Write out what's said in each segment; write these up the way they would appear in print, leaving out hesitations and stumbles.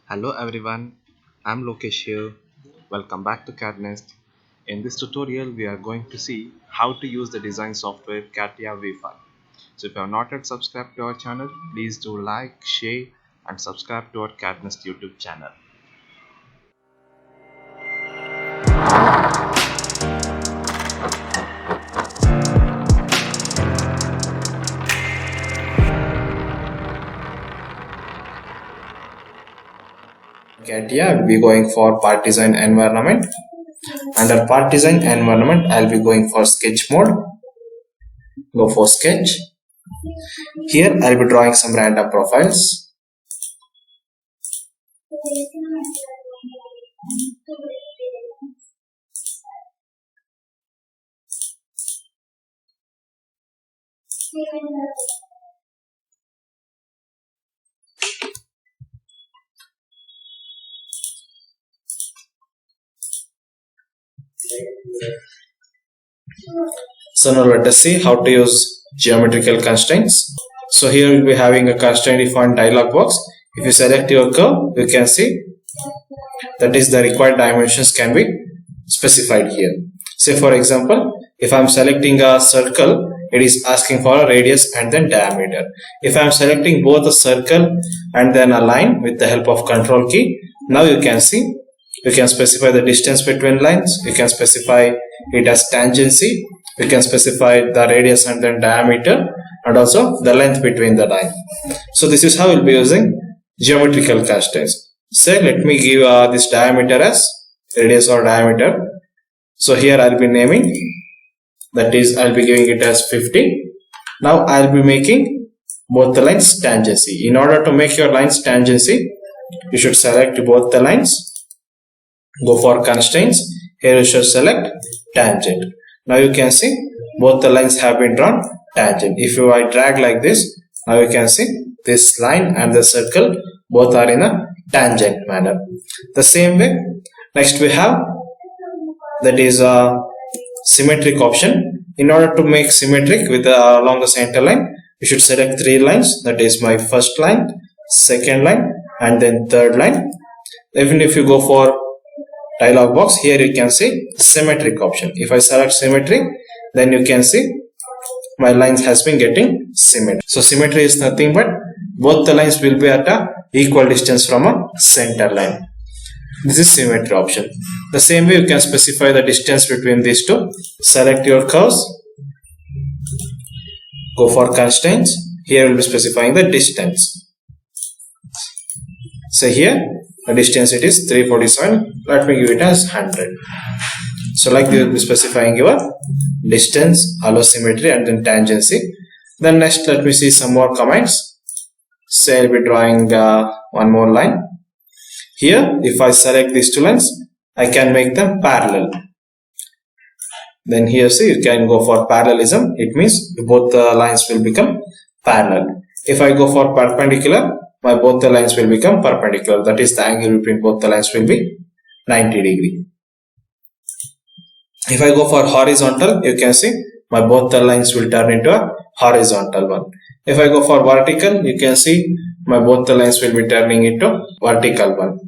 Hello everyone, I'm Lokesh here. Welcome back to Cadd. In this tutorial, we are going to see how to use the design software Catia V5. So if you have not yet subscribed to our channel, please do like, share and subscribe to our Cadd YouTube channel. Catia, I'll be going for part design environment. Under part design environment, I'll be going for sketch mode. Go for sketch. Here, I'll be drawing some random profiles. So now let us see how to use geometrical constraints. So here we'll be having a constraint defined dialog box. If you select your curve, you can see that is the required dimensions can be specified here. Say for example, if I'm selecting a circle, it is asking for a radius and then diameter. If I'm selecting both a circle and then a line with the help of control key, now you can see you can specify the distance between lines, you can specify it as tangency, you can specify the radius and then diameter, and also the length between the line. So this is how we'll be using geometrical constraints. Say let me give this diameter as radius or diameter. So here I'll be naming, that is I'll be giving it as 50. Now I'll be making both the lines tangency. In order to make your lines tangency, you should select both the lines. Go for constraints. Here you should select tangent. Now you can see both the lines have been drawn tangent. If I drag like this, now you can see this line and the circle both are in a tangent manner. The same way, next we have that is a symmetric option. In order to make symmetric with along the center line, you should select three lines. That is my first line, second line, and then third line. Even if you go for dialog box, here you can see symmetric option. If I select symmetry, then you can see my lines has been getting symmetry. So symmetry is nothing but both the lines will be at a equal distance from a center line. This is symmetry option. The same way you can specify the distance between these two. Select your curves. Go for constraints. Here we'll be specifying the distance. So here the distance it is 347. Let me give it as 100. So like you will be specifying your distance, allow symmetry and then tangency. Then next let me see some more comments. Say I'll be drawing one more line. Here if I select these two lines, I can make them parallel. Then here see you can go for parallelism. It means both the lines will become parallel. If I go for perpendicular, both the lines will become perpendicular. That is the angle between both the lines will be 90 degree. If I go for horizontal, you can see both the lines will turn into a horizontal one. If I go for vertical, you can see both the lines will be turning into vertical one.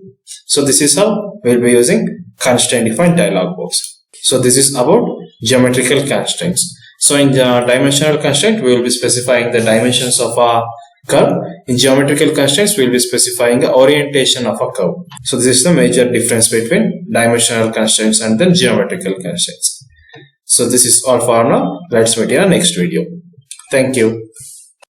So this is how we'll be using constraint defined dialog box. So this is about geometrical constraints. So in the dimensional constraint, we will be specifying the dimensions of a curve. In geometrical constraints, we will be specifying the orientation of a curve. So this is the major difference between dimensional constraints and then geometrical constraints. So this is all for now. Let's meet in our next video. Thank you.